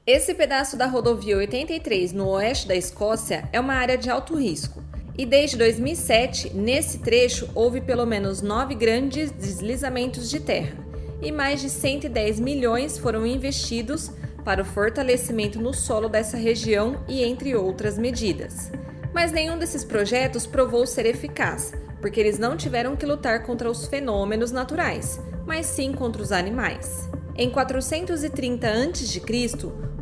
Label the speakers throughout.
Speaker 1: Esse pedaço da rodovia 83 no oeste da Escócia é uma área de alto risco. E desde 2007, nesse trecho, houve pelo menos 9 grandes deslizamentos de terra e mais de 110 milhões foram investidos para o fortalecimento no solo dessa região e entre outras medidas. Mas nenhum desses projetos provou ser eficaz, porque eles não tiveram que lutar contra os fenômenos naturais, mas sim contra os animais. Em 430 a.C.,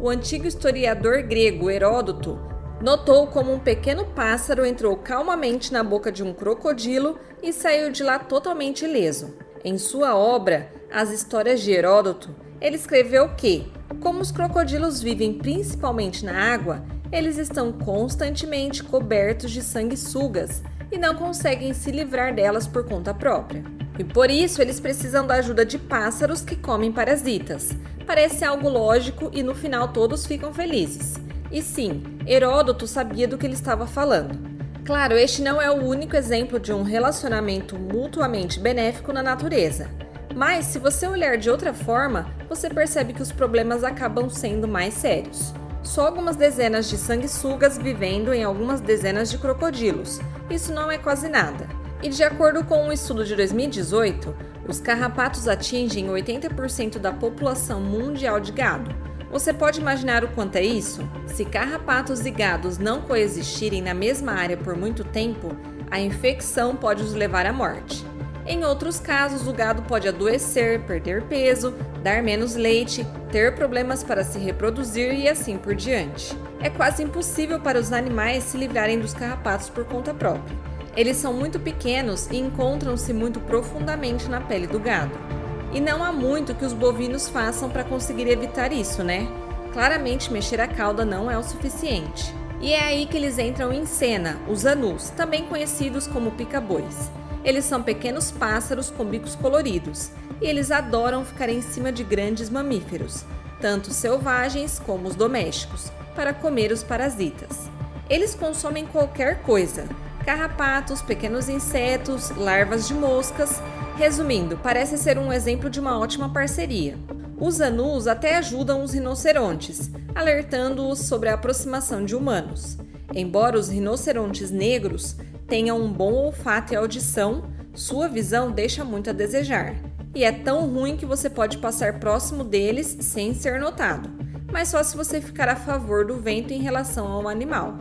Speaker 1: o antigo historiador grego Heródoto notou como um pequeno pássaro entrou calmamente na boca de um crocodilo e saiu de lá totalmente ileso. Em sua obra, As Histórias de Heródoto, ele escreveu que, como os crocodilos vivem principalmente na água, eles estão constantemente cobertos de sanguessugas e não conseguem se livrar delas por conta própria. E por isso eles precisam da ajuda de pássaros que comem parasitas. Parece algo lógico e no final todos ficam felizes. E sim, Heródoto sabia do que ele estava falando. Claro, este não é o único exemplo de um relacionamento mutuamente benéfico na natureza. Mas, se você olhar de outra forma, você percebe que os problemas acabam sendo mais sérios. Só algumas dezenas de sanguessugas vivendo em algumas dezenas de crocodilos. Isso não é quase nada. E de acordo com um estudo de 2018, os carrapatos atingem 80% da população mundial de gado. Você pode imaginar o quanto é isso? Se carrapatos e gados não coexistirem na mesma área por muito tempo, a infecção pode os levar à morte. Em outros casos, o gado pode adoecer, perder peso, dar menos leite, ter problemas para se reproduzir e assim por diante. É quase impossível para os animais se livrarem dos carrapatos por conta própria. Eles são muito pequenos e encontram-se muito profundamente na pele do gado. E não há muito que os bovinos façam para conseguir evitar isso, né? Claramente mexer a cauda não é o suficiente. E é aí que eles entram em cena, os anus, também conhecidos como pica-bois. Eles são pequenos pássaros com bicos coloridos e eles adoram ficar em cima de grandes mamíferos, tanto selvagens como os domésticos, para comer os parasitas. Eles consomem qualquer coisa: carrapatos, pequenos insetos, larvas de moscas. Resumindo, parece ser um exemplo de uma ótima parceria. Os anus até ajudam os rinocerontes, alertando-os sobre a aproximação de humanos. Embora os rinocerontes negros tenham um bom olfato e audição, sua visão deixa muito a desejar. E é tão ruim que você pode passar próximo deles sem ser notado, mas só se você ficar a favor do vento em relação ao animal.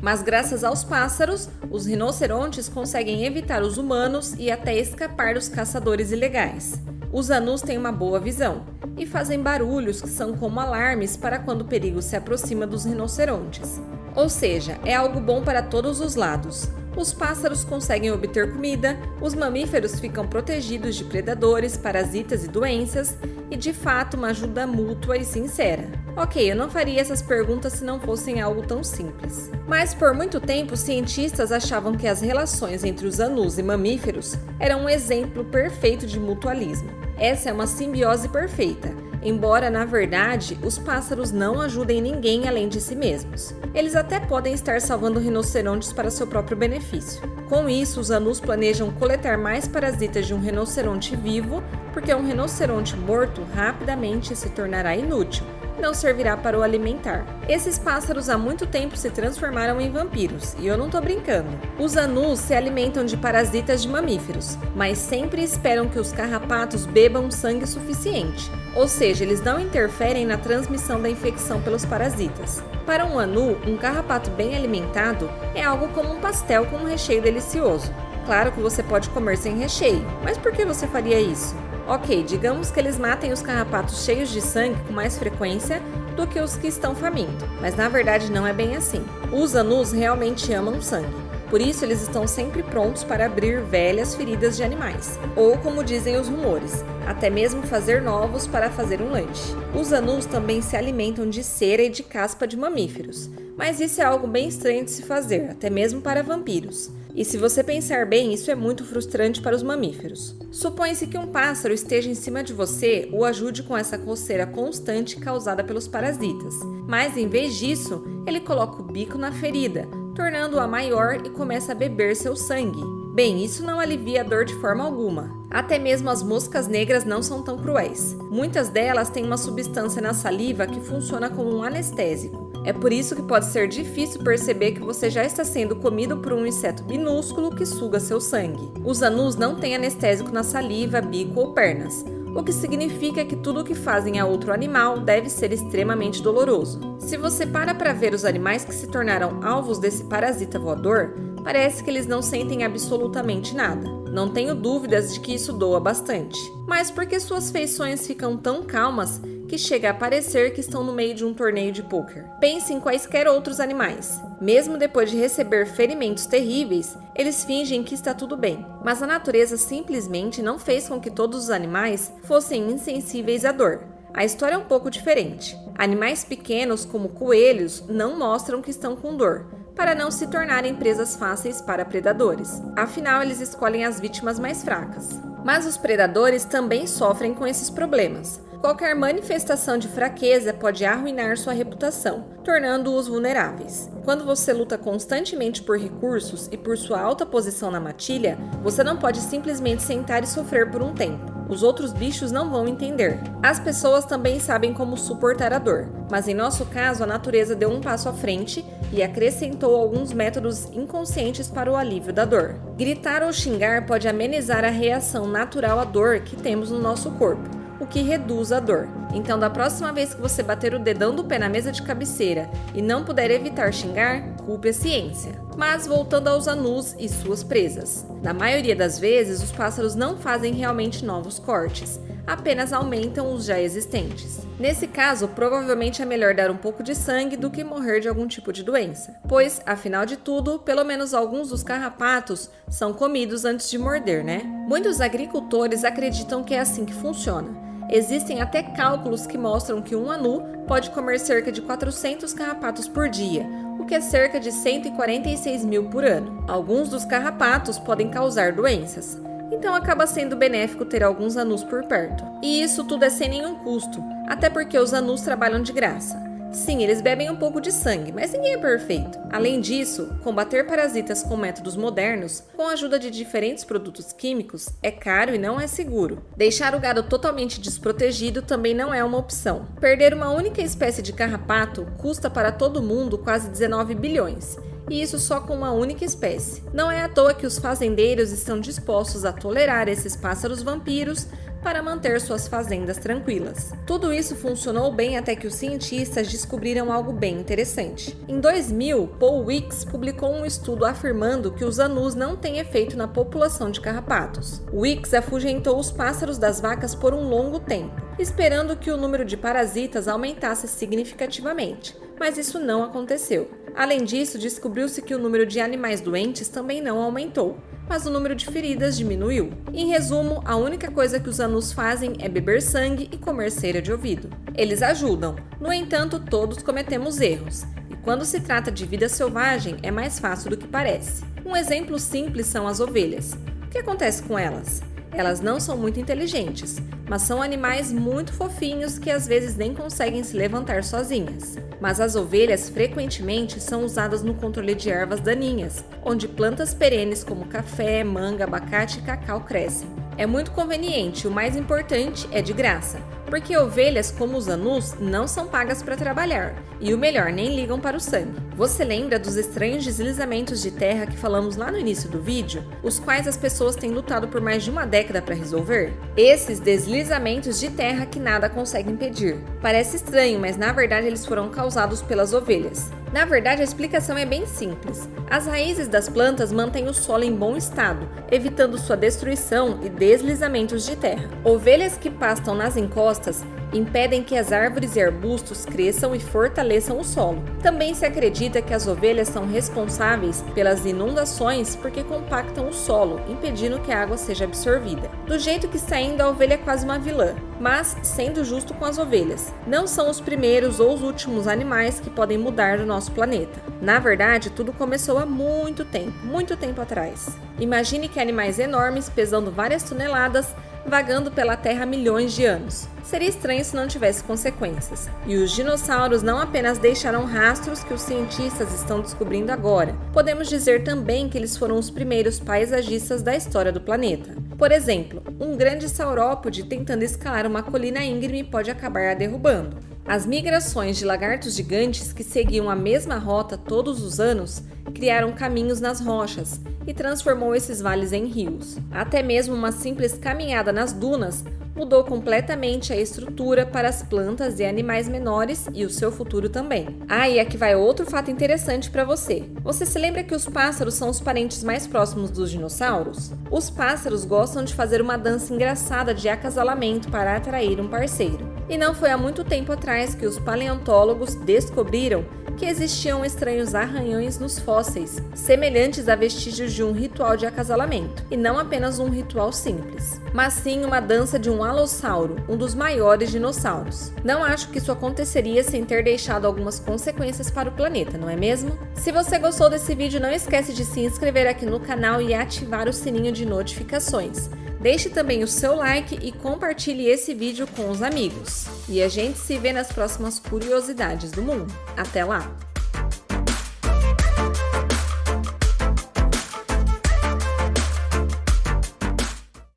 Speaker 1: Mas graças aos pássaros, os rinocerontes conseguem evitar os humanos e até escapar dos caçadores ilegais. Os anus têm uma boa visão e fazem barulhos que são como alarmes para quando o perigo se aproxima dos rinocerontes. Ou seja, é algo bom para todos os lados. Os pássaros conseguem obter comida, os mamíferos ficam protegidos de predadores, parasitas e doenças, e de fato uma ajuda mútua e sincera. Ok, eu não faria essas perguntas se não fossem algo tão simples. Mas por muito tempo, cientistas achavam que as relações entre os anus e mamíferos eram um exemplo perfeito de mutualismo. Essa é uma simbiose perfeita, embora, na verdade, os pássaros não ajudem ninguém além de si mesmos. Eles até podem estar salvando rinocerontes para seu próprio benefício. Com isso, os anus planejam coletar mais parasitas de um rinoceronte vivo, porque um rinoceronte morto rapidamente se tornará inútil. Não servirá para o alimentar. Esses pássaros há muito tempo se transformaram em vampiros, e eu não tô brincando. Os anus se alimentam de parasitas de mamíferos, mas sempre esperam que os carrapatos bebam sangue suficiente, ou seja, eles não interferem na transmissão da infecção pelos parasitas. Para um anu, um carrapato bem alimentado é algo como um pastel com um recheio delicioso. Claro que você pode comer sem recheio, mas por que você faria isso? Ok, digamos que eles matem os carrapatos cheios de sangue com mais frequência do que os que estão famintos, mas na verdade não é bem assim. Os anus realmente amam sangue, por isso eles estão sempre prontos para abrir velhas feridas de animais, ou como dizem os rumores, até mesmo fazer novos para fazer um lanche. Os anus também se alimentam de cera e de caspa de mamíferos, mas isso é algo bem estranho de se fazer, até mesmo para vampiros. E se você pensar bem, isso é muito frustrante para os mamíferos. Supõe-se que um pássaro esteja em cima de você o ajude com essa coceira constante causada pelos parasitas. Mas em vez disso, ele coloca o bico na ferida, tornando-a maior e começa a beber seu sangue. Bem, isso não alivia a dor de forma alguma. Até mesmo as moscas negras não são tão cruéis. Muitas delas têm uma substância na saliva que funciona como um anestésico. É por isso que pode ser difícil perceber que você já está sendo comido por um inseto minúsculo que suga seu sangue. Os anus não têm anestésico na saliva, bico ou pernas, o que significa que tudo o que fazem a outro animal deve ser extremamente doloroso. Se você para ver os animais que se tornaram alvos desse parasita voador, parece que eles não sentem absolutamente nada. Não tenho dúvidas de que isso doa bastante. Mas por que suas feições ficam tão calmas que chega a parecer que estão no meio de um torneio de pôquer? Pense em quaisquer outros animais. Mesmo depois de receber ferimentos terríveis, eles fingem que está tudo bem. Mas a natureza simplesmente não fez com que todos os animais fossem insensíveis à dor. A história é um pouco diferente. Animais pequenos, como coelhos, não mostram que estão com dor, para não se tornarem presas fáceis para predadores. Afinal, eles escolhem as vítimas mais fracas. Mas os predadores também sofrem com esses problemas. Qualquer manifestação de fraqueza pode arruinar sua reputação, tornando-os vulneráveis. Quando você luta constantemente por recursos e por sua alta posição na matilha, você não pode simplesmente sentar e sofrer por um tempo. Os outros bichos não vão entender. As pessoas também sabem como suportar a dor, mas em nosso caso a natureza deu um passo à frente e acrescentou alguns métodos inconscientes para o alívio da dor. Gritar ou xingar pode amenizar a reação natural à dor que temos no nosso corpo, o que reduz a dor. Então, da próxima vez que você bater o dedão do pé na mesa de cabeceira e não puder evitar xingar, culpe a ciência. Mas voltando aos anus e suas presas. Na maioria das vezes, os pássaros não fazem realmente novos cortes, apenas aumentam os já existentes. Nesse caso, provavelmente é melhor dar um pouco de sangue do que morrer de algum tipo de doença, pois, afinal de tudo, pelo menos alguns dos carrapatos são comidos antes de morder, né? Muitos agricultores acreditam que é assim que funciona. Existem até cálculos que mostram que um anu pode comer cerca de 400 carrapatos por dia, o que é cerca de 146 mil por ano. Alguns dos carrapatos podem causar doenças, então acaba sendo benéfico ter alguns anus por perto. E isso tudo é sem nenhum custo, até porque os anus trabalham de graça. Sim, eles bebem um pouco de sangue, mas ninguém é perfeito. Além disso, combater parasitas com métodos modernos, com a ajuda de diferentes produtos químicos, é caro e não é seguro. Deixar o gado totalmente desprotegido também não é uma opção. Perder uma única espécie de carrapato custa para todo mundo quase 19 bilhões. E isso só com uma única espécie. Não é à toa que os fazendeiros estão dispostos a tolerar esses pássaros vampiros para manter suas fazendas tranquilas. Tudo isso funcionou bem até que os cientistas descobriram algo bem interessante. Em 2000, Paul Weeks publicou um estudo afirmando que os anus não têm efeito na população de carrapatos. Weeks afugentou os pássaros das vacas por um longo tempo, esperando que o número de parasitas aumentasse significativamente, mas isso não aconteceu. Além disso, descobriu-se que o número de animais doentes também não aumentou, mas o número de feridas diminuiu. Em resumo, a única coisa que os anus fazem é beber sangue e comer cera de ouvido. Eles ajudam, no entanto, todos cometemos erros, e quando se trata de vida selvagem é mais fácil do que parece. Um exemplo simples são as ovelhas. O que acontece com elas? Elas não são muito inteligentes, mas são animais muito fofinhos que às vezes nem conseguem se levantar sozinhas. Mas as ovelhas frequentemente são usadas no controle de ervas daninhas, onde plantas perenes como café, manga, abacate e cacau crescem. É muito conveniente, o mais importante é de graça, porque ovelhas como os anus não são pagas para trabalhar, e o melhor, nem ligam para o sangue. Você lembra dos estranhos deslizamentos de terra que falamos lá no início do vídeo, os quais as pessoas têm lutado por mais de uma década para resolver? Esses deslizamentos de terra que nada consegue impedir. Parece estranho, mas na verdade eles foram causados pelas ovelhas. Na verdade, a explicação é bem simples. As raízes das plantas mantêm o solo em bom estado, evitando sua destruição e deslizamentos de terra. Ovelhas que pastam nas encostas impedem que as árvores e arbustos cresçam e fortaleçam o solo. Também se acredita que as ovelhas são responsáveis pelas inundações porque compactam o solo, impedindo que a água seja absorvida. Do jeito que está indo, a ovelha é quase uma vilã. Mas, sendo justo com as ovelhas, não são os primeiros ou os últimos animais que podem mudar o nosso planeta. Na verdade, tudo começou há muito tempo atrás. Imagine que animais enormes, pesando várias toneladas, vagando pela Terra há milhões de anos. Seria estranho se não tivesse consequências. E os dinossauros não apenas deixaram rastros que os cientistas estão descobrindo agora, podemos dizer também que eles foram os primeiros paisagistas da história do planeta. Por exemplo, um grande saurópode tentando escalar uma colina íngreme pode acabar a derrubando. As migrações de lagartos gigantes que seguiam a mesma rota todos os anos criaram caminhos nas rochas e transformou esses vales em rios. Até mesmo uma simples caminhada nas dunas mudou completamente a estrutura para as plantas e animais menores e o seu futuro também. E aqui vai outro fato interessante para você. Você se lembra que os pássaros são os parentes mais próximos dos dinossauros? Os pássaros gostam de fazer uma dança engraçada de acasalamento para atrair um parceiro. E não foi há muito tempo atrás que os paleontólogos descobriram que existiam estranhos arranhões nos fósseis, semelhantes a vestígios de um ritual de acasalamento, e não apenas um ritual simples, mas sim uma dança de um alossauro, um dos maiores dinossauros. Não acho que isso aconteceria sem ter deixado algumas consequências para o planeta, não é mesmo? Se você gostou desse vídeo, não esquece de se inscrever aqui no canal e ativar o sininho de notificações. Deixe também o seu like e compartilhe esse vídeo com os amigos. E a gente se vê nas próximas curiosidades do mundo. Até lá!